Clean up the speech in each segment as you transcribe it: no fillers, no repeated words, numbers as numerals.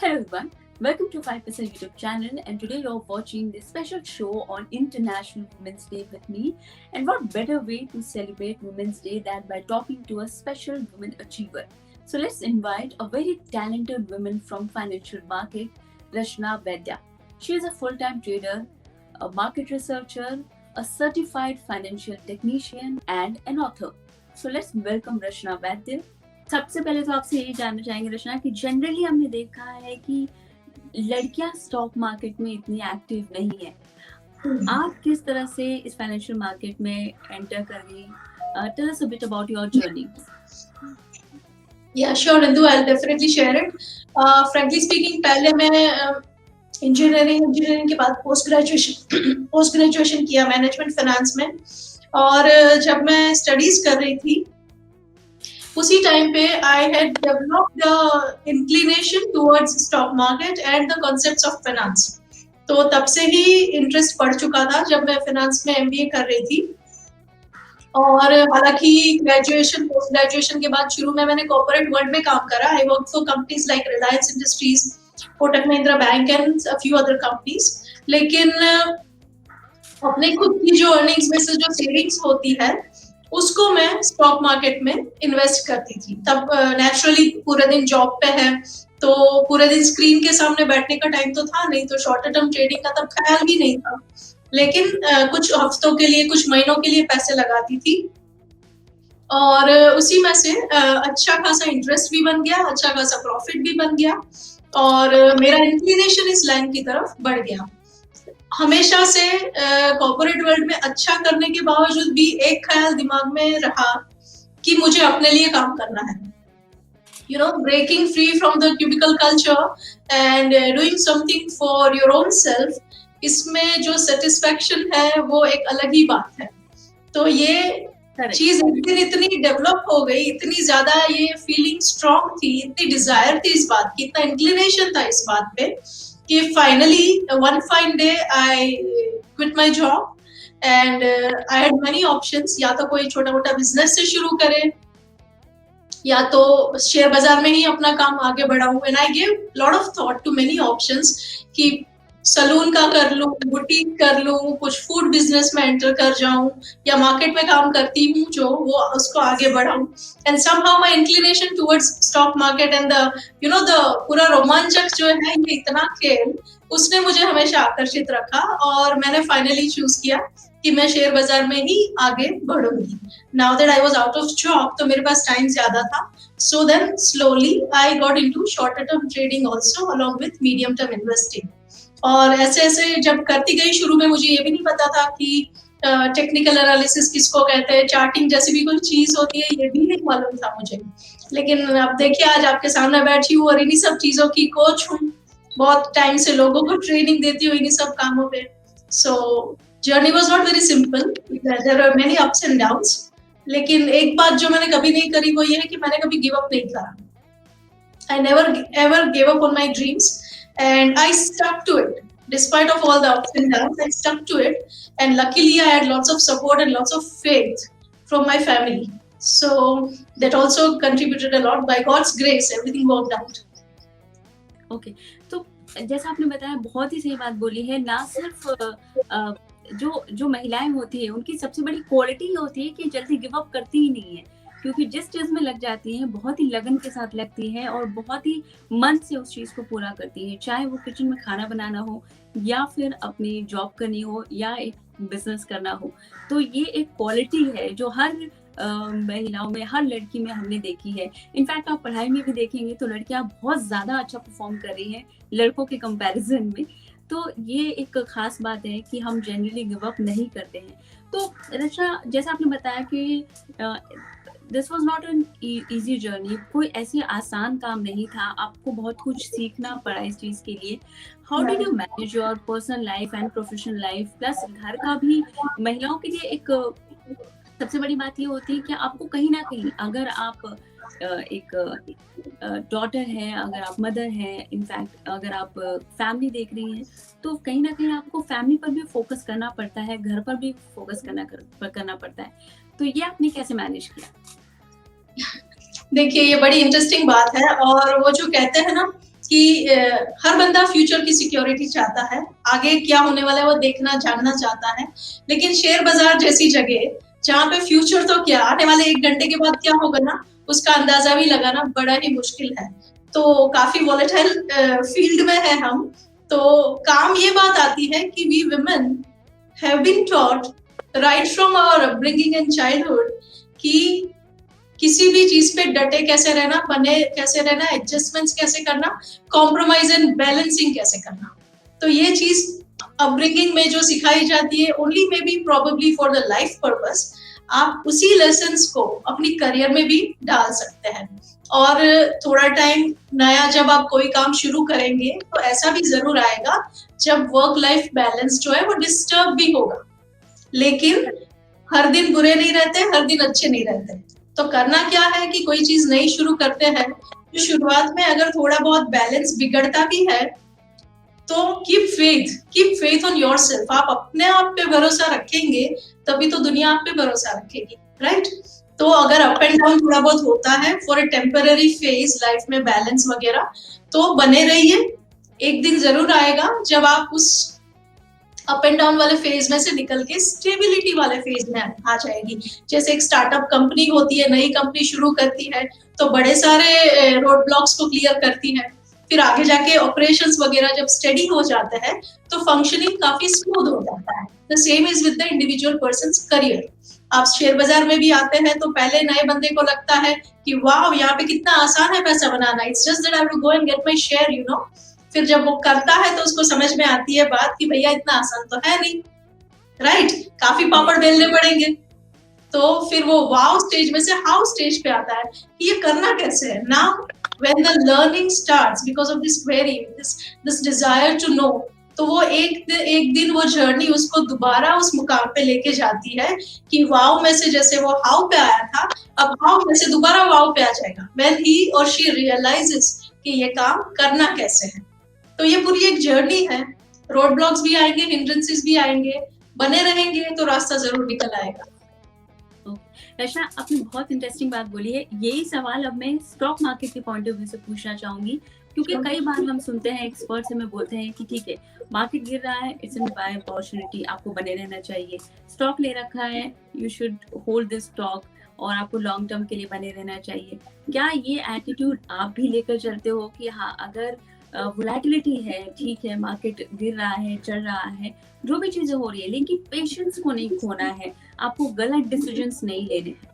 Hello everyone, welcome to 5% YouTube channel, and today you're watching this special show on International Women's Day with me. And what better way to celebrate Women's Day than by talking to a special woman achiever. So let's invite a very talented woman from financial market, Rachana A Vaidya. She is a full-time trader, a market researcher, a certified financial technician and an author. So let's welcome Rachana A Vaidya. सबसे पहले तो आपसे यही जानना चाहेंगे रचना कि generally हमने देखा है कि लड़कियां स्टॉक मार्केट में इतनी एक्टिव नहीं है. आप किस तरह से इस फाइनेंशियल मार्केट में एंटर कर गई? Tell us a bit about your journey. Yeah, sure, Indu. I'll definitely share it. Frankly speaking, पहले मैं इंजीनियरिंग के बाद पोस्ट ग्रेजुएशन किया मैनेजमेंट फाइनेंस में. और जब मैं स्टडीज कर रही थी उसी टाइम पे I had developed the inclination towards stock market and the concepts of finance. तो तब से ही इंटरेस्ट पड़ चुका था जब मैं फाइनेंस में एमबीए कर रही थी. और हालांकि ग्रेजुएशन पोस्ट ग्रेजुएशन के बाद शुरू में मैंने कॉर्पोरेट वर्ल्ड में काम करा. I work for companies like Reliance industries, Kotak Mahindra bank and a few other companies. लेकिन अपने खुद की जो अर्निंग्स में से जो सेविंग्स होती है उसको मैं स्टॉक मार्केट में इन्वेस्ट करती थी. तब नेचुरली पूरे दिन जॉब पे है तो पूरे दिन स्क्रीन के सामने बैठने का टाइम तो था नहीं, तो शॉर्ट टर्म ट्रेडिंग का तब ख्याल भी नहीं था. लेकिन कुछ हफ्तों के लिए, कुछ महीनों के लिए पैसे लगाती थी और उसी में से अच्छा खासा इंटरेस्ट भी बन गया, अच्छा खासा प्रॉफिट भी बन गया और मेरा इंक्लिनेशन इस लाइन की तरफ बढ़ गया. हमेशा से कॉर्पोरेट वर्ल्ड में अच्छा करने के बावजूद भी एक ख्याल दिमाग में रहा कि मुझे अपने लिए काम करना है. You know, breaking free from the cubicle culture and doing something for your own self, इसमें जो सेटिस्फैक्शन है वो एक अलग ही बात है. तो ये चीज इतनी डेवलप हो गई, इतनी ज्यादा ये फीलिंग स्ट्रॉन्ग थी, इतनी डिजायर थी इस बात की, इतना इंक्लिनेशन था इस बात पे कि finally one fine day I quit my job and I had many options. या तो कोई छोटा मोटा बिजनेस से शुरू करे या तो शेयर बाजार में ही अपना काम आगे बढ़ाऊं. And I give lot of thought to many options कि सलून का कर लूं, बुटीक कर लूं, कुछ फूड बिजनेस में एंटर कर जाऊं या मार्केट में काम करती हूँ जो वो उसको आगे बढ़ाऊं. And somehow my inclination towards stock market and the पूरा रोमांचक जो है ये इतना खेल, उसने मुझे हमेशा आकर्षित रखा और मैंने फाइनली चूज किया कि मैं शेयर बाजार में ही आगे बढ़ूंगी. Now that I was out of job तो मेरे पास टाइम ज्यादा था. So then slowly I got into short term trading also along with medium term investing. और ऐसे ऐसे जब करती गई, शुरू में मुझे ये भी नहीं पता था कि टेक्निकल एनालिसिस किसको कहते हैं, चार्टिंग जैसी भी कोई चीज होती है ये भी नहीं मालूम था मुझे. लेकिन अब देखिए आज आपके सामने बैठी हूँ और इन्हीं सब चीजों की कोच हूँ. बहुत टाइम से लोगों को ट्रेनिंग देती हूँ इन्हीं सब कामों पे. So journey was not very simple, there are many ups and downs. लेकिन एक बात जो मैंने कभी नहीं करी वो ये है कि मैंने कभी गिव अप नहीं करा. I never ever give up on my dreams and I stuck to it despite of all the ups and downs. I stuck to it and luckily I had lots of support and lots of faith from my family, so that also contributed a lot. By God's grace everything worked out. Okay, तो जैसा आपने बताया बहुत ही सही बात बोली है. ना सिर्फ जो महिलाएं होती है उनकी सबसे बड़ी क्वालिटी होती है कि जल्दी गिव अप करती ही नहीं है, क्योंकि जिस चीज में लग जाती हैं बहुत ही लगन के साथ लगती है और बहुत ही मन से उस चीज को पूरा करती है, चाहे वो किचन में खाना बनाना हो या फिर अपनी जॉब करनी हो या एक बिजनेस करना हो. तो ये एक क्वालिटी है जो हर महिलाओं में, हर लड़की में हमने देखी है. इनफैक्ट आप पढ़ाई में भी देखेंगे तो लड़कियां बहुत ज्यादा अच्छा परफॉर्म कर रही हैं लड़कों के कंपैरिजन में. तो ये एक खास बात है कि हम जनरली गिव अप नहीं करते हैं. तो रचना, जैसा आपने बताया कि this was not an easy journey, कोई ऐसी आसान काम नहीं था, आपको बहुत कुछ सीखना पड़ा इस चीज के लिए. How did you manage your personal life and professional life plus घर का भी? महिलाओं के लिए एक सबसे बड़ी बात ये होती है कि आपको कहीं ना कहीं, अगर आप एक डॉटर है, अगर आप मदर है, इनफैक्ट अगर आप फैमिली देख रही हैं, तो कहीं ना कहीं आपको फैमिली पर भी फोकस करना पड़ता है, घर पर भी फोकस करना पड़ता है. तो ये आपने कैसे मैनेज किया? देखिए ये बड़ी इंटरेस्टिंग बात है और वो जो कहते हैं ना कि हर बंदा फ्यूचर की सिक्योरिटी चाहता है, आगे क्या होने वाला है वो देखना जानना चाहता है, लेकिन शेयर बाजार जैसी जगह जहाँ पे फ्यूचर तो क्या आने वाले 1 घंटे के बाद क्या होगा ना उसका अंदाजा भी लगाना बड़ा ही मुश्किल है। तो काफी वॉलेटाइल फील्ड में है हम। तो काम ये बात आती है कि we women have been taught right from our upbringing in childhood कि किसी भी चीज पे डटे कैसे रहना, बने कैसे रहना, एडजस्टमेंट्स कैसे करना, कॉम्प्रोमाइज एंड बैलेंसिंग कैसे करना। तो ये चीज अपब्रिंगिंग में जो सिखाई जाती है only may be probably for the life purpose, आप उसी लेसन्स को अपनी करियर में भी डाल सकते हैं। और थोड़ा टाइम नया जब आप कोई काम शुरू करेंगे तो ऐसा भी जरूर आएगा जब वर्क लाइफ बैलेंस जो है वो डिस्टर्ब भी होगा, लेकिन हर दिन बुरे नहीं रहते, हर दिन अच्छे नहीं रहते। तो करना क्या है कि कोई चीज नई शुरू करते हैं तो शुरुआत में अगर थोड़ा बहुत बैलेंस बिगड़ता भी है तो कीप फेथ ऑन योरसेल्फ। आप अपने आप पे भरोसा रखेंगे तभी तो दुनिया आप पे भरोसा रखेगी, राइट? तो अगर अप एंड डाउन थोड़ा बहुत होता है for a temporary phase life में बैलेंस वगैरह, तो बने रहिए, एक दिन जरूर आएगा जब आप उस अप एंड डाउन वाले फेज में से निकल के स्टेबिलिटी वाले फेज में आ जाएगी। जैसे एक स्टार्टअप कंपनी होती है, नई कंपनी शुरू करती है तो बड़े सारे रोड ब्लॉक्स को क्लियर करती है, फिर आगे जाके ऑपरेशंस वगैरह जब स्टेडी हो जाते हैं तो फंक्शनिंग काफी स्मूथ हो जाता है। The same is with the individual persons career. आप शेयर बाजार में भी आते हैं तो पहले नए बंदे को लगता है कि वाह यहाँ पे कितना आसान है पैसा बनाना, it's just that I will go and get my share, you know. फिर जब वो करता है तो उसको समझ में आती है बात कि भैया इतना आसान तो है नहीं, राइट? काफी पापड़ बेलने पड़ेंगे। तो फिर वो वाव स्टेज में से हाउ स्टेज पे आता है कि ये करना कैसे है। Now when the learning starts because of this query, this desire to know, तो वो एक दिन वो जर्नी उसको दोबारा उस मुकाम पे लेके जाती है कि वाव में से जैसे वो हाउ पे आया था, अब हाउ में से दोबारा वाव पे आ जाएगा व्हेन ही और शी रियलाइजेस कि ये काम करना कैसे है। तो ये पूरी एक जर्नी है, रोड ब्लॉक्स भी आएंगे, हिंड्रेंसेस भी आएंगे, बने रहेंगे तो रास्ता जरूर निकल आएगा। रचना, आपने बहुत इंटरेस्टिंग बात बोली है। यही सवाल अब मैं स्टॉक मार्केट के पॉइंट ऑफ व्यू से पूछना चाहूंगी, क्योंकि कई बार हम सुनते हैं एक्सपर्ट से हमें बोलते हैं कि ठीक है मार्केट गिर रहा है, इट्स एन बाय अपॉर्चुनिटी, आपको बने रहना चाहिए, स्टॉक ले रखा है, you should hold this stock और आपको लॉन्ग टर्म के लिए बने रहना चाहिए। क्या ये एटीट्यूड आप भी लेकर चलते हो कि हाँ अगर वोलेटिलिटी है, ठीक है मार्केट गिर रहा है, चल रहा है, जो भी चीजें हो रही है, लेकिन पेशेंस को नहीं खोना है, आपको गलत डिसीजंस नहीं लेने हैं?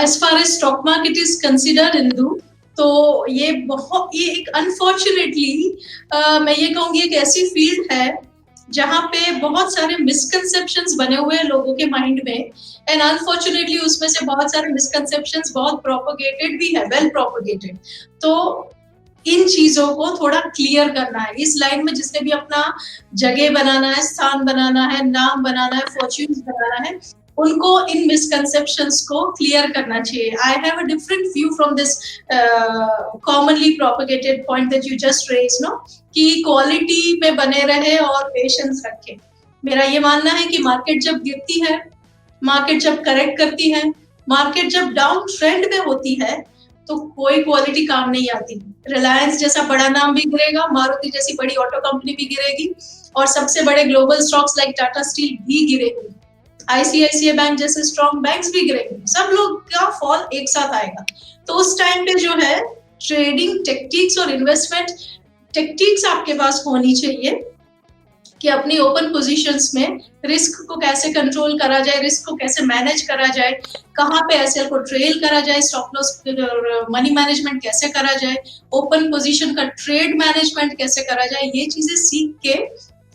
As far as stock market is considered Indu, तो ये एक अनफॉर्चुनेटली मैं ये कहूंगी एक ऐसी फील्ड है जहाँ पे बहुत सारे मिसकंसेप्शंस बने हुए हैं लोगों के माइंड में, एंड अनफॉर्चुनेटली उसमें से बहुत सारे मिसकंसेप्शंस बहुत प्रोपोगेटेड भी है, वेल प्रोपोगेटेड। तो इन चीजों को थोड़ा क्लियर करना है। इस लाइन में जिसने भी अपना जगह बनाना है, स्थान बनाना है, नाम बनाना है, फॉर्च्यून्स बनाना है, उनको इन मिसकंसेप्शंस को क्लियर करना चाहिए। I have a different view from this commonly propagated point that you just raised, no, कि क्वालिटी में बने रहे और पेशेंस रखें। मेरा ये मानना है कि मार्केट जब गिरती है, मार्केट जब करेक्ट करती है, मार्केट जब डाउन ट्रेंड में होती है, तो कोई क्वालिटी काम नहीं आती। रिलायंस जैसा बड़ा नाम भी गिरेगा, मारुति जैसी बड़ी ऑटो कंपनी भी गिरेगी, और सबसे बड़े global stocks like Tata steel भी गिरेगी, आईसीआईसीआई बैंक जैसे स्ट्रॉन्ग बैंक्स भी गिरेंगे, सब लोग का फॉल एक साथ आएगा। तो उस टाइम पे जो है ट्रेडिंग टेक्टिक्स और इन्वेस्टमेंट टेक्टिक्स आपके पास होनी चाहिए कि अपनी ओपन पोजीशंस में रिस्क को कैसे कंट्रोल करा जाए, रिस्क को कैसे मैनेज करा जाए, कहाँ पे एसएल को ट्रेल करा जाए, स्टॉप लॉस मनी मैनेजमेंट कैसे करा जाए, ओपन पोजीशन का ट्रेड मैनेजमेंट कैसे करा जाए, ये चीजें सीख के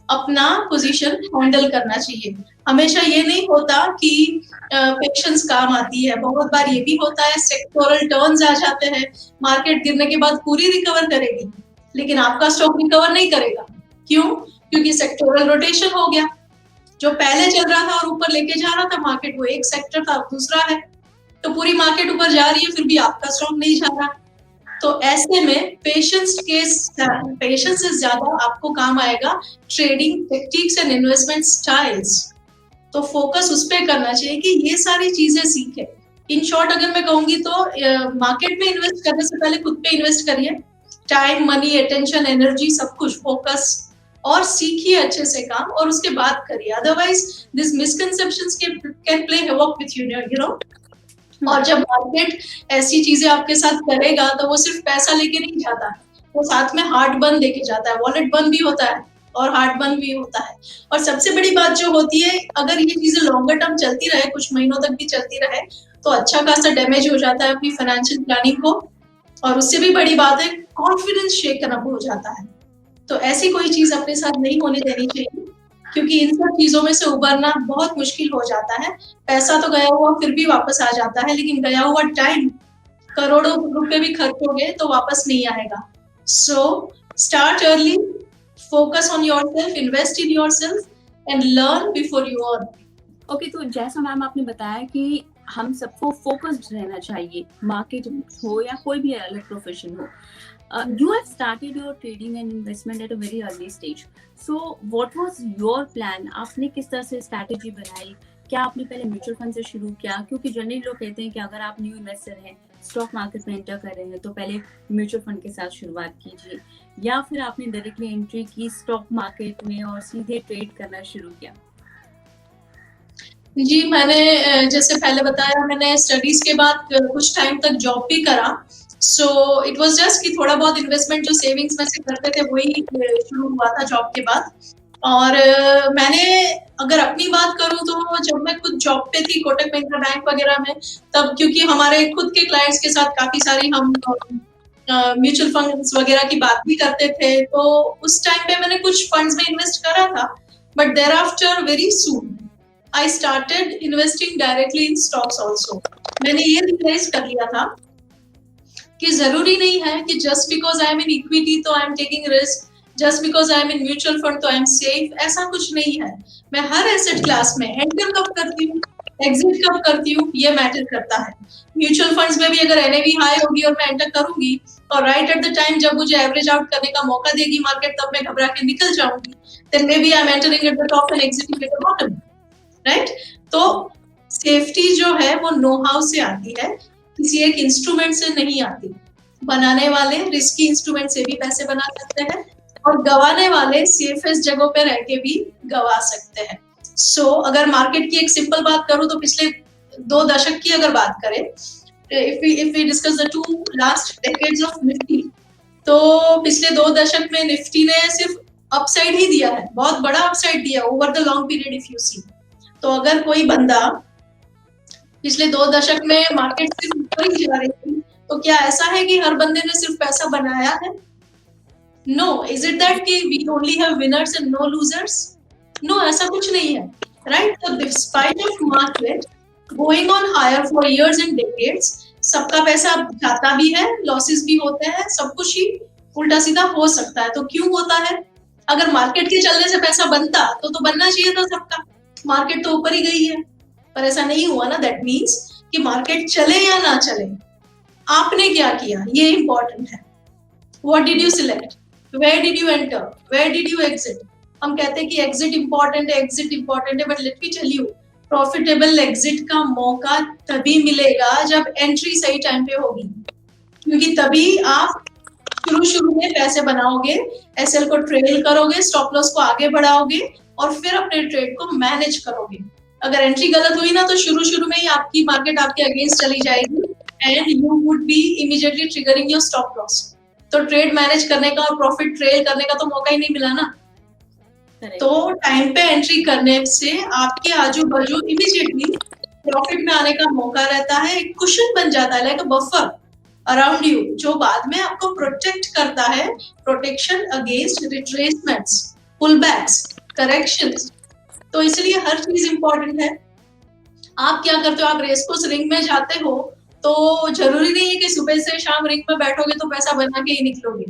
अपना पोजीशन हैंडल करना चाहिए। हमेशा ये नहीं होता कि पेशेंस काम आती है, बहुत बार ये भी होता है सेक्टोरल टर्न्स आ जाते हैं, मार्केट गिरने के बाद पूरी रिकवर करेगी लेकिन आपका स्टॉक रिकवर नहीं करेगा। क्यों? क्योंकि सेक्टोरल रोटेशन हो गया, जो पहले चल रहा था और ऊपर लेके जा रहा था मार्केट, वो एक सेक्टर था, दूसरा है, तो पूरी मार्केट ऊपर जा रही है फिर भी आपका स्टॉक नहीं जा रहा। तो ऐसे में पेशेंस से ज्यादा आपको काम आएगा trading tactics and investment styles. तो फोकस उस पे करना चाहिए कि ये सारी चीजें सीखे, इन शॉर्ट अगर मैं कहूंगी तो मार्केट में इन्वेस्ट करने से पहले खुद पे इन्वेस्ट करिए, टाइम, मनी, अटेंशन, एनर्जी, सब कुछ, फोकस, और सीखिए अच्छे से काम, और उसके बाद करिए। Otherwise this misconceptions can play havoc with you know. और जब मार्केट ऐसी चीजें आपके साथ करेगा तो वो सिर्फ पैसा लेके नहीं जाता, वो साथ में हार्ट बर्न लेके जाता है, वॉलेट बर्न भी होता है और हार्ट बर्न भी होता है। और सबसे बड़ी बात जो होती है, अगर ये चीजें लॉन्गर टर्म चलती रहे, कुछ महीनों तक भी चलती रहे, तो अच्छा खासा डैमेज हो जाता है अपनी फाइनेंशियल प्लानिंग को, और उससे भी बड़ी बात है कॉन्फिडेंस शेकन अप हो जाता है। तो ऐसी कोई चीज अपने साथ नहीं होने देनी चाहिए, क्योंकि इन सब चीजों में से उबरना बहुत मुश्किल हो जाता है। पैसा तो गया हुआ फिर भी वापस आ जाता है, लेकिन गया हुआ टाइम, करोड़ों रुपए भी खर्च हो गए तो वापस नहीं आएगा। So start early, focus on yourself, invest in yourself and learn before you earn. Okay, तो जैसा मैम आपने बताया कि हम सबको फोकस्ड रहना चाहिए, मार्केट हो या कोई भी अलग प्रोफेशन हो। You have started your trading and investment at a very early stage. So what was your plan? आपने किस तरह से स्ट्रैटेजी बनाई? क्या आपने पहले म्यूचुअल फंड से शुरू किया? क्योंकि जनरली लोग कहते हैं कि अगर आप न्यू इन्वेस्टर हैं, स्टॉक मार्केट में एंटर कर रहे हैं, तो पहले म्यूचुअल फंड के साथ शुरुआत कीजिए, या फिर आपने डायरेक्टली एंट्री की स्टॉक मार्केट में और सीधे ट्रेड करना शुरू किया? जी, मैंने जैसे पहले बताया, मैंने स्टडीज के बाद कुछ टाइम तक जॉब भी करा। सो इट वाज जस्ट कि थोड़ा बहुत इन्वेस्टमेंट जो सेविंग्स में से करते थे वही शुरू हुआ था जॉब के बाद। और मैंने अगर अपनी बात करूं तो जब मैं खुद जॉब पे थी कोटक महिंद्रा बैंक वगैरह में, तब क्योंकि हमारे खुद के क्लाइंट्स के साथ काफी सारी हम म्यूचुअल फंड्स वगैरह की बात भी करते थे, तो उस टाइम पे मैंने कुछ फंड्स में इन्वेस्ट करा था। But thereafter very soon I started investing directly in stocks also. मैंने ये रियलाइज कर लिया था कि जरूरी नहीं है कि just because I am in equity तो I am taking risk, just because I am in mutual fund तो I am safe, ऐसा कुछ नहीं है। मैं हर एसेट क्लास में एंटर कब करती हूँ, एग्जिट कब करती हूँ, ये मैटर करता है। म्यूचुअल फंड्स में भी अगर NAV हाई होगी और मैं एंटर करूंगी और राइट एट द टाइम जब मुझे एवरेज आउट करने का मौका देगी मार्केट, तब मैं घबरा के निकल जाऊंगी, then maybe I am entering at the top and exiting at the bottom. Right? तो सेफ्टी जो है वो नो हाउ से आती है, किसी एक इंस्ट्रूमेंट से नहीं आती। बनाने वाले रिस्की इंस्ट्रूमेंट से भी पैसे बना सकते हैं, और गवाने वाले सेफेस्ट जगहों पे रह के भी गवा सकते हैं। सो अगर मार्केट की एक सिंपल बात करूं तो पिछले 2 दशक की अगर बात करें, if we discuss the 2 last decades of Nifty, तो पिछले 2 दशक में निफ्टी ने सिर्फ अपसाइड ही दिया है, बहुत बड़ा अपसाइड दिया over the long period if you see. तो अगर कोई बंदा पिछले 2 दशक में मार्केट सिर्फ ऊपर ही जा रही थी, तो क्या ऐसा है कि हर बंदे ने सिर्फ पैसा बनाया है? नो। इज इट दैट कि we only have winners and no losers? No, ऐसा कुछ नहीं है, राइट? तो despite of market going on higher for years and decades, सबका पैसा जाता भी है, लॉसेस भी होते हैं, सब कुछ ही उल्टा सीधा हो सकता है। तो क्यों होता है? अगर मार्केट के चलने से पैसा बनता तो बनना चाहिए था सबका, मार्केट तो ऊपर ही गई है, पर ऐसा नहीं हुआ ना। दैट मीन्स कि मार्केट चले या ना चले, आपने क्या किया, ये इंपॉर्टेंट है। What did you select, where did you enter, where did you exit? हम कहते हैं कि एग्जिट इंपॉर्टेंट है, एग्जिट इंपॉर्टेंट है, but let me tell you, profitable exit का मौका तभी मिलेगा जब एंट्री सही टाइम पे होगी, क्योंकि तभी आप शुरू में पैसे बनाओगे, एसएल को ट्रेल करोगे, स्टॉप लॉस को आगे बढ़ाओगे और फिर अपने ट्रेड को मैनेज करोगे। अगर एंट्री गलत हुई ना, तो शुरू में ही आपकी मार्केट आपके अगेंस्ट चली जाएगी and you would be immediately triggering your stop loss. तो ट्रेड मैनेज करने का और प्रॉफिट ट्रेल करने का तो मौका ही नहीं मिला ना। तो टाइम पे एंट्री करने से आपके आजू बाजू इमीडिएटली प्रॉफिट में आने का मौका रहता है, एक कुशन बन जाता है, like a buffer around you, जो बाद में आपको प्रोटेक्ट करता है, प्रोटेक्शन अगेंस्ट रिट्रेसमेंट्स, पुलबैक्स, करेक्शंस। तो इसलिए हर चीज इंपॉर्टेंट है। आप क्या करते हो, आप रेसकोर्स रिंग में जाते हो तो जरूरी नहीं है कि सुबह से शाम रिंग में बैठोगे तो पैसा बना के ही निकलोगे।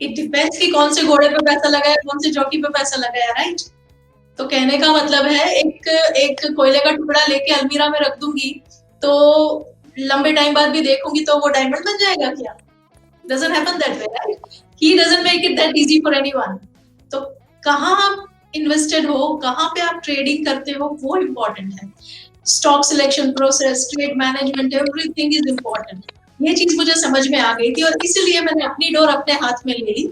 इट डिपेंड्स कि कौन से घोड़े पे पैसा लगाया, कौन से जॉकी पे पैसा लगाया, राइट? तो कहने का मतलब है, एक कोयले का टुकड़ा लेके अलमीरा में रख दूंगी तो लंबे टाइम बाद भी देखूंगी तो वो डायमंड बन जाएगा क्या? Doesn't happen that way, right? He doesn't make it that easy for anyone. तो कहाँ आप इन्वेस्टेड हो, कहाँ पे आप ट्रेडिंग करते हो, वो इम्पोर्टेंट है। Stock selection process, trade management, everything is important. ये चीज मुझे समझ में आ गई थी और इसीलिए मैंने अपनी डोर अपने हाथ में ले ली।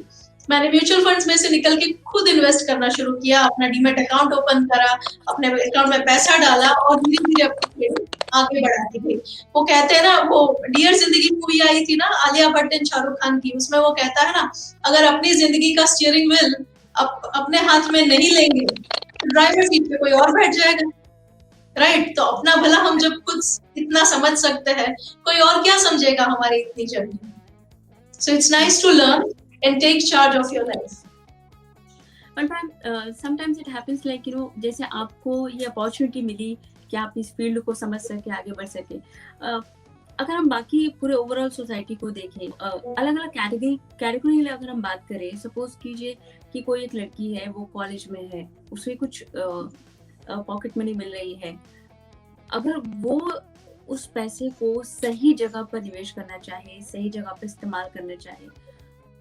मैंने म्यूचुअल फंड्स में से निकल के खुद इन्वेस्ट करना शुरू किया, अपना डीमेट अकाउंट ओपन करा, अपने अकाउंट में पैसा डाला और धीरे धीरे अपनी आगे बढ़ाती गई। वो कहते हैं ना, वो डियर जिंदगी मूवी आई थी ना आलिया भट्ट एंड शाहरुख खान की, उसमें वो कहता है ना, अगर अपनी जिंदगी का स्टीयरिंग व्हील अपने हाथ में नहीं लेंगे तो ड्राइवर सीट पे कोई और बैठ जाएगा, राइट? तो अपना भला हम जब खुद इतना समझ सकते हैं, कोई और क्या समझेगा हमारी इतनी जर्नी। So it's nice to learn and take charge of your life. But sometimes it happens like, जैसे आपको ये अपॉर्चुनिटी मिली कि आप इस फील्ड को समझ सके, आगे बढ़ सके। अगर हम बाकी पूरे ओवरऑल सोसाइटी को देखें, अलग अलग कैटेगरी अगर हम बात करें, सपोज कीजिए कि कोई एक लड़की है, वो कॉलेज में है, उसे कुछ पॉकेट मनी मिल रही है, अगर वो उस पैसे को सही जगह पर निवेश करना चाहे, सही जगह पर इस्तेमाल करना चाहे,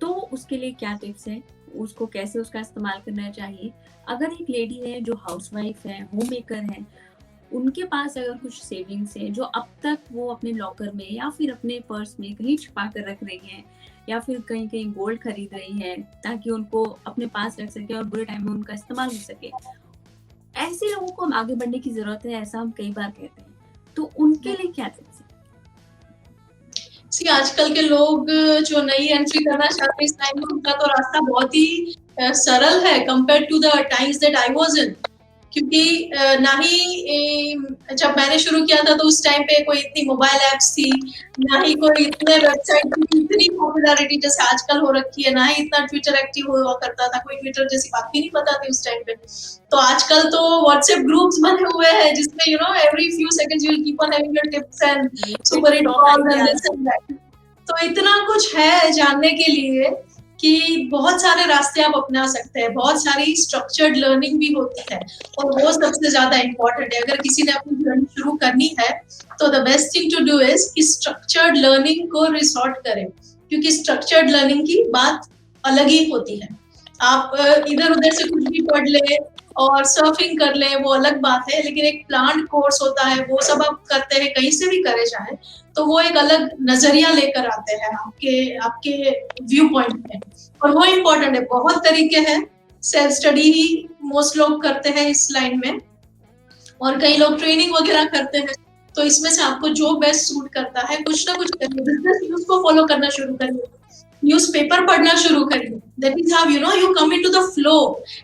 तो उसके लिए क्या टिप्स है, उसको कैसे उसका इस्तेमाल करना चाहिए? अगर एक लेडी है जो हाउसवाइफ है, होम मेकर है, उनके पास अगर कुछ सेविंग्स है जो अब तक वो अपने लॉकर में या फिर अपने पर्स में कहीं छिपा कर रख रही हैं, या फिर कहीं कहीं गोल्ड खरीद रही हैं ताकि उनको अपने पास रख सके और बुरे टाइम में उनका इस्तेमाल हो सके, ऐसे लोगों को हम आगे बढ़ने की जरूरत है, ऐसा हम कई बार कहते हैं, तो उनके लिए क्या टिप्स? आजकल के लोग जो नई एंट्री करना चाहते हैं इस टाइम में, उनका तो रास्ता बहुत ही सरल है compare to the times that I was in. क्योंकि ना ही जब मैंने शुरू किया था तो उस टाइम पे कोई इतनी मोबाइल एप्स थी, ना ही कोई इतने वेबसाइट की इतनी पॉपुलैरिटी जैसे आजकल हो रखी है, ना ही इतना ट्विटर एक्टिव हुआ करता था, कोई ट्विटर जैसी बात भी नहीं पता थी उस टाइम पे। तो आजकल तो व्हाट्सएप ग्रुप्स बने हुए हैं जिसमें every few seconds you will keep on having your tips and super hit call and this and that. तो इतना कुछ है जानने के लिए कि बहुत सारे रास्ते आप अपना सकते हैं, बहुत सारी स्ट्रक्चर्ड लर्निंग भी होती है और वो सबसे ज्यादा इम्पोर्टेंट है। अगर किसी ने अपनी जर्नी शुरू करनी है तो the best thing to do is कि स्ट्रक्चर्ड लर्निंग को रिसोर्ट करें, क्योंकि स्ट्रक्चर्ड लर्निंग की बात अलग ही होती है। आप इधर उधर से कुछ भी पढ़ ले और सर्फिंग कर ले, वो अलग बात है, लेकिन एक प्लान कोर्स होता है, वो सब आप करते हैं, कहीं से भी करे चाहे, तो वो एक अलग नजरिया लेकर आते हैं आपके व्यू पॉइंट में, और वो इम्पोर्टेंट है। बहुत तरीके हैं, सेल्फ स्टडी ही मोस्ट लोग करते हैं इस लाइन में, और कई लोग ट्रेनिंग वगैरह करते हैं। तो इसमें से आपको जो बेस्ट सूट करता है, कुछ ना कुछ करिए, बिजनेस न्यूज को फॉलो करना शुरू करिए, न्यूज़पेपर पढ़ना शुरू करिए। That is how you come into the flow.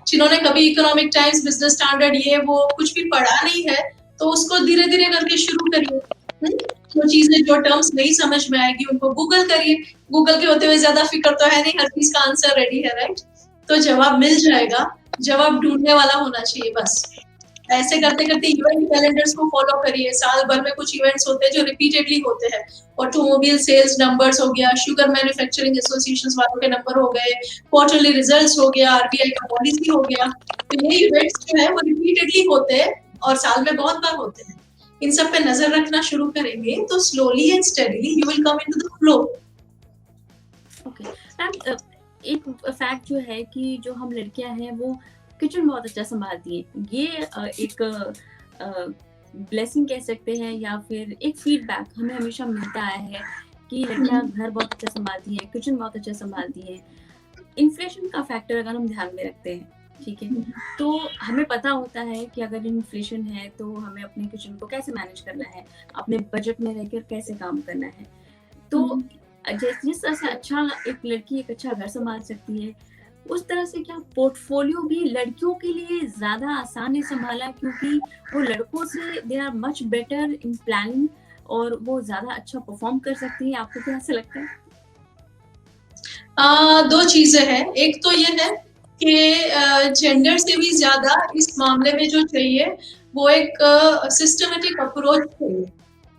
जिन्होंने कभी इकोनॉमिक टाइम्स, बिजनेस स्टैंडर्ड, ये वो कुछ भी पढ़ा नहीं है, तो उसको धीरे धीरे करके शुरू करिए। जो चीजें, जो टर्म्स नहीं समझ में आएगी उनको गूगल करिए। गूगल के होते हुए ज्यादा फिक्र तो है नहीं, हर चीज का आंसर रेडी है, राइट? तो जवाब मिल जाएगा, जवाब ढूंढने वाला होना चाहिए बस। ऐसे करते करते इवेंट कैलेंडर्स को फॉलो करिए। साल भर में कुछ इवेंट्स होते हैं जो रिपीटेडली होते हैं, ऑटोमोबाइल सेल्स नंबर्स हो गया, शुगर मैन्युफैक्चरिंग एसोसिएशंस वालों के नंबर हो गए, क्वार्टरली रिजल्ट्स हो गया, आरबीआई का पॉलिसी हो गया। तो ये इवेंट्स जो है वो रिपीटेडली होते हैं और साल में बहुत बार होते हैं। इन सब पे नजर रखना शुरू करेंगे तो slowly and steadily you will come into the flow. Okay ma'am, एक फैक्ट जो है कि जो हम लड़कियां हैं वो किचन बहुत अच्छा संभालती हैं, ये एक ब्लेसिंग कह सकते हैं या फिर एक फीडबैक हमें हमेशा मिलता आया है कि लड़कियां घर बहुत अच्छा संभालती हैं, किचन बहुत अच्छा संभालती हैं। इन्फ्लेशन का फैक्टर अगर हम ध्यान में रखते हैं, ठीक है, तो हमें पता होता है कि अगर इन्फ्लेशन है तो हमें अपने किचन को कैसे मैनेज करना है, अपने बजट में रहकर कैसे काम करना है। तो जिस तरह से अच्छा एक लड़की एक अच्छा घर संभाल सकती है, उस तरह से क्या पोर्टफोलियो भी लड़कियों के लिए ज्यादा आसान है संभाला, क्योंकि वो लड़कों से they are much better in planning और वो ज्यादा अच्छा परफॉर्म कर सकती है? आपको क्या ऐसा लगता है? दो चीजें हैं। एक तो ये है कि जेंडर से भी ज्यादा इस मामले में जो चाहिए वो एक सिस्टमेटिक अप्रोच चाहिए।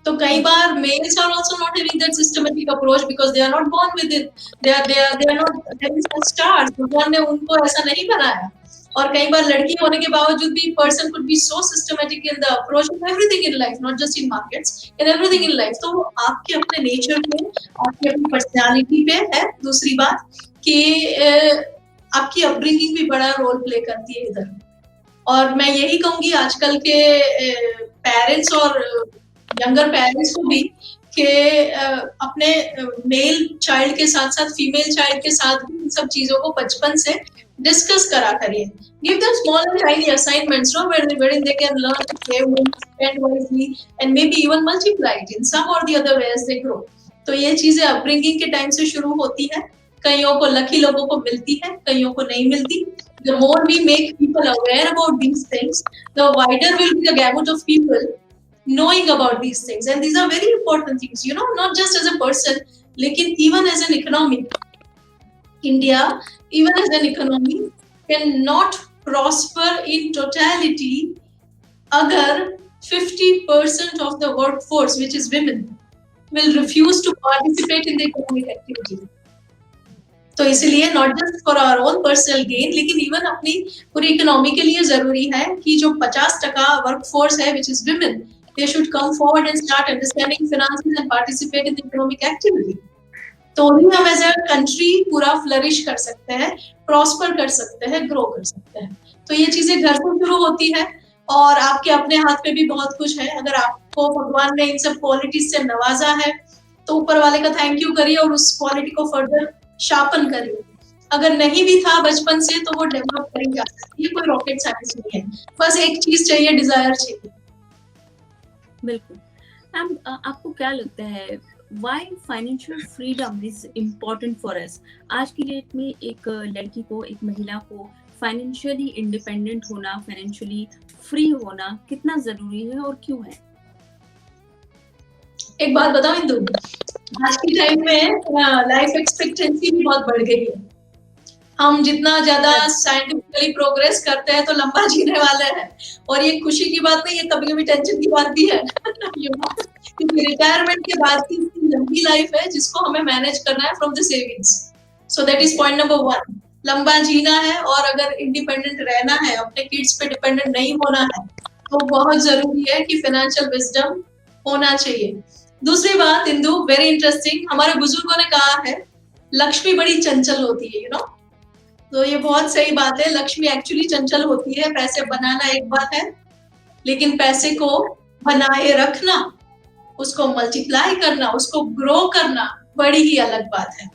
तो कई बार males are also not having that systematic approach because they are not born with it. They are not, there is no stars. भगवान ने उनको ऐसा नहीं बनाया। और कई बार लड़की होने के बावजूद भी person could be so systematic in the approach of everything in life, not just in markets, in everything in life. तो आपके अपने nature पे, आपकी अपनी personality पे है। दूसरी बात कि आपकी upbringing भी बड़ा रोल प्ले करती है इधर। और मैं यही कहूंगी आजकल के पेरेंट्स और यंगर पेरेंट्स को भी कि अपने मेल चाइल्ड के साथ साथ फीमेल चाइल्ड के साथ भी इन सब चीजों को बचपन से डिस्कस करा करिए. Give them small and tiny assignments, no, wherein they can learn to save money, spend wisely, and maybe even multiply it in some or the other way as they grow. तो ये चीजें upbringing के time से शुरू होती है. कईयों को लकी लोगों को मिलती है, कईयों को नहीं मिलती. The more we make people aware about these things, the wider will be the gamut of people knowing about these things. And these are very important things, you know, not just as a person, लेकिन even as an economy. India, even as an economy, cannot prosper in totality agar 50% of the workforce, which is women, will refuse to participate in the economic activity. तो इसलिए not just for our own personal gain, लेकिन even अपनी पूरी economy के लिए जरूरी है कि जो 50% वर्कफोर्स है which is women, they should come forward and start understanding finances and participate in the economic activity. तो ही हम एज अ कंट्री पूरा फ्लरिश कर सकते हैं, प्रॉस्पर कर सकते हैं, ग्रो कर सकते हैं. तो ये चीजें घर से शुरू होती है और आपके अपने हाथ में भी बहुत कुछ है. अगर आपको भगवान ने इन सब क्वालिटीज से नवाजा है तो ऊपर वाले का थैंक यू करिए और उस क्वालिटी को फर्दर शार्पन करिए. अगर नहीं भी था बचपन से तो वो डेवलप करी जा सकती है. कोई रॉकेट साइंस नहीं है, बस एक चीज चाहिए, डिजायर चाहिए. बिल्कुल. मैम, आपको क्या लगता है why financial freedom is important for us? आज की डेट में एक लड़की को, एक महिला को फाइनेंशियली इंडिपेंडेंट होना, फाइनेंशियली फ्री होना कितना जरूरी है और क्यों है? एक बात बताओ इंदु, आज के टाइम में लाइफ एक्सपेक्टेंसी भी बहुत बढ़ गई है. हम जितना ज्यादा साइंटिफिकली प्रोग्रेस करते हैं तो लंबा जीने वाले हैं. और ये खुशी की बात नहीं है, कभी कभी टेंशन की बात भी है. क्योंकि रिटायरमेंट के बाद की लंबी लाइफ है जिसको हमें मैनेज करना है from the savings. So that is point number 1. लंबा जीना है और अगर इंडिपेंडेंट रहना है, अपने किड्स पे डिपेंडेंट नहीं होना है, तो बहुत जरूरी है कि फाइनेंशियल विजडम होना चाहिए. दूसरी बात इंदु, वेरी इंटरेस्टिंग, हमारे बुजुर्गों ने कहा है लक्ष्मी बड़ी चंचल होती है, यू नो. तो ये बहुत सही बात है, लक्ष्मी एक्चुअली चंचल होती है. पैसे बनाना एक बात है, लेकिन पैसे को बनाए रखना, उसको मल्टीप्लाई करना, उसको ग्रो करना बड़ी ही अलग बात है.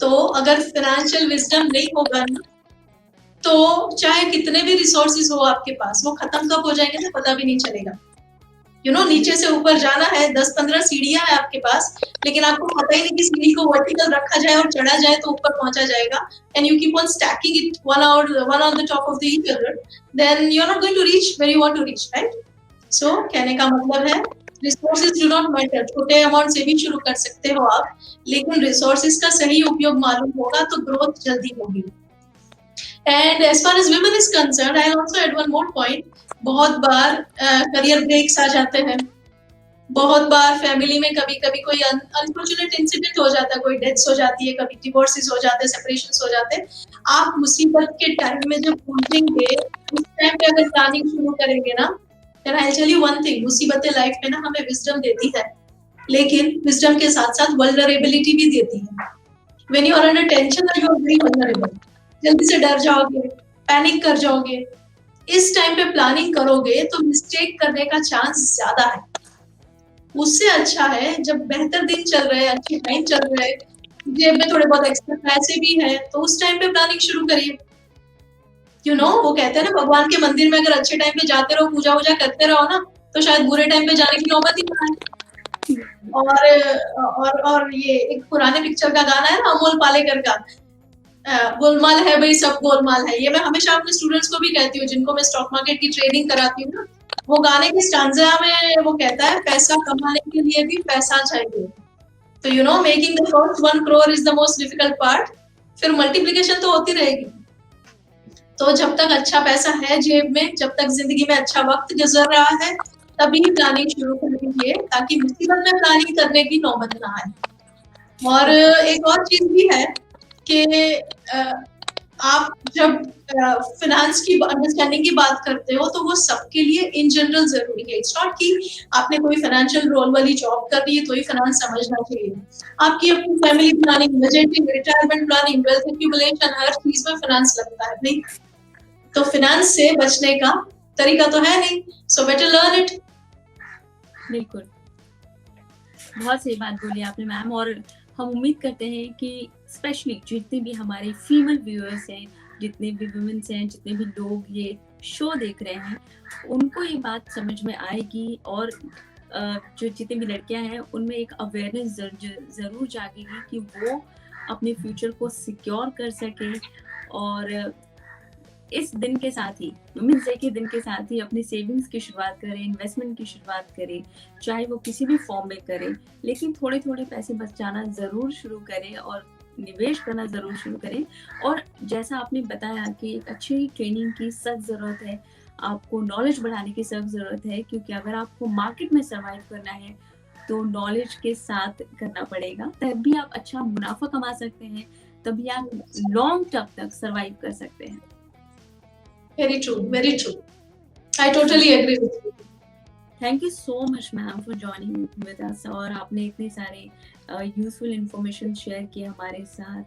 तो अगर फाइनेंशियल विजडम नहीं होगा ना, तो चाहे कितने भी रिसोर्सेज हो आपके पास, वो खत्म कब हो जाएंगे ना पता भी नहीं चलेगा. यू नो, नीचे से ऊपर जाना है, 10-15 सीढ़ियां है आपके पास, लेकिन आपको पता ही नहीं कि सीढ़ी को वर्टिकल रखा जाए और चढ़ा जाए तो ऊपर पहुंचा जाएगा. And you keep on stacking it one on the top of the other, then you are not going to reach where you want to reach, right? So कहने का मतलब है रिसोर्सेज डू नॉट मैटर. छोटे amount से भी शुरू कर सकते हो आप, लेकिन रिसोर्सेज का सही उपयोग मालूम होगा तो ग्रोथ जल्दी होगी. And as far as women is concerned, I'll also add one more point. बहुत बार करियर ब्रेक्स आ जाते हैं, बहुत बार फैमिली में कभी कभी कोई अनफॉर्चुनेट इंसिडेंट हो जाता है, कोई डेथ्स हो जाती है, कभी डिवोर्सेस हो जाते हैं, सेपरेशंस हो जाते हैं. आप मुसीबत के टाइम में जब पहुंचेंगे, उस टाइम पे अगर प्लानिंग शुरू करेंगे ना, then I'll tell you one thing, मुसीबतें लाइफ में ना हमें विजडम देती है, लेकिन विजडम के साथ साथ वल्नरेबिलिटी भी देती है. When you are under tension, you are very vulnerable. जल्दी से डर जाओगे, पैनिक कर जाओगे. इस टाइम पे प्लानिंग करोगे तो मिस्टेक करने का चांस ज्यादा है. उससे अच्छा है जब बेहतर दिन चल रहे हैं, अच्छे टाइम चल रहे हैं, जेब में थोड़े बहुत एक्स्ट्रा पैसे भी हैं, तो उस टाइम पे प्लानिंग शुरू करिए. यू नो, वो कहते हैं ना, भगवान के मंदिर में अगर अच्छे टाइम पे जाते रहो, पूजा वूजा करते रहो ना, तो शायद बुरे टाइम पे जाने की नौबत ही ना आए. और ये एक पुराने पिक्चर का गाना है ना, अमोल पालेकर का, गोलमाल है भाई, सब गोलमाल है. ये मैं हमेशा अपने स्टूडेंट्स को भी कहती हूँ जिनको मैं स्टॉक मार्केट की ट्रेडिंग कराती हूँ ना. वो गाने के स्टांजा में वो कहता है पैसा कमाने के लिए भी पैसा चाहिए. तो you know, making the first 1 crore is the most difficult part. फिर मल्टीप्लिकेशन तो होती रहेगी. तो जब तक अच्छा पैसा है जेब में, जब तक जिंदगी में अच्छा वक्त गुजर रहा है, तभी प्लानिंग शुरू कर दीजिए, ताकि मुसीबत में प्लानिंग करने की नौबत ना आए. और एक और चीज भी है कि आप जब फाइनेंस की अंडरस्टैंडिंग की बात करते हो तो वो सबके लिए इन जनरल जरूरी है. इट्स नॉट कि आपने कोई फाइनेंशियल रोल वाली जॉब कर रही है तो ही फाइनेंस समझना चाहिए. आपकी अपनी family planning, budgeting, retirement planning, wealth accumulation, हर चीज में फाइनेंस लगता है. नहीं, तो फाइनेंस से बचने का तरीका तो है नहीं, सो बेटर लर्न इट। बिल्कुल, बहुत सही बात बोली आपने मैम। और हम उम्मीद करते हैं कि स्पेशली जितने भी हमारे फीमेल व्यूअर्स हैं, जितने भी वुमेन्स हैं, जितने भी लोग ये शो देख रहे हैं, उनको ये बात समझ में आएगी और जो जितनी भी लड़कियां हैं उनमें एक अवेयरनेस ज़रूर जागेगी कि वो अपने फ्यूचर को सिक्योर कर सके। और इस दिन के साथ ही, वुमेन्स डे के दिन के साथ ही अपनी सेविंग्स की शुरुआत करें, इन्वेस्टमेंट की शुरुआत करें, चाहे वो किसी भी फॉर्म में करें, लेकिन थोड़े थोड़े पैसे बचाना ज़रूर शुरू करें और निवेश करना ज़रूर शुरू करें। और जैसा आपने बताया कि एक अच्छी ट्रेनिंग की सख्त ज़रूरत है, आपको नॉलेज बढ़ाने की सख्त ज़रूरत है, क्योंकि अगर आपको मार्केट में सर्वाइव करना है तो नॉलेज के साथ करना पड़ेगा, तभी आप अच्छा मुनाफा कमा सकते हैं, तभी आप लॉन्ग टर्म तक सर्वाइव कर सकते हैं। Very true, very true. I totally agree with you. Thank you so much ma'am for joining with us. और आपने इतने सारे यूजफुल इंफॉर्मेशन शेयर किए हमारे साथ,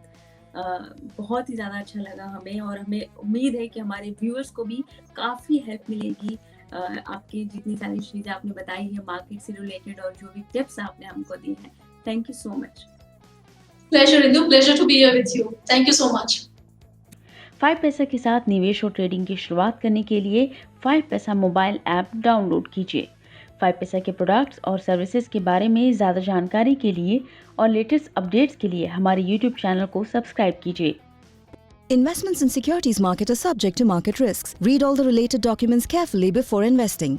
बहुत ही ज़्यादा अच्छा लगा हमें। और हमें उम्मीद है कि हमारे व्यूअर्स को भी काफ़ी हेल्प मिलेगी आपकी जितनी सारी चीज़ें आपने बताई है मार्केट से रिलेटेड और जो भी टिप्स आपने हमको दिए हैं। Thank you so much. Pleasure, Indu. Pleasure to be here with you. Thank you so much. 5 पैसा के साथ निवेश और ट्रेडिंग की शुरुआत करने के लिए 5 पैसा मोबाइल ऐप डाउनलोड कीजिए। 5 पैसा के प्रोडक्ट्स और सर्विसेज के बारे में ज़्यादा जानकारी के लिए और लेटेस्ट अपडेट्स के लिए हमारे YouTube चैनल को सब्सक्राइब कीजिए। Investments in securities market are subject to market risks. Read all the related documents carefully before investing.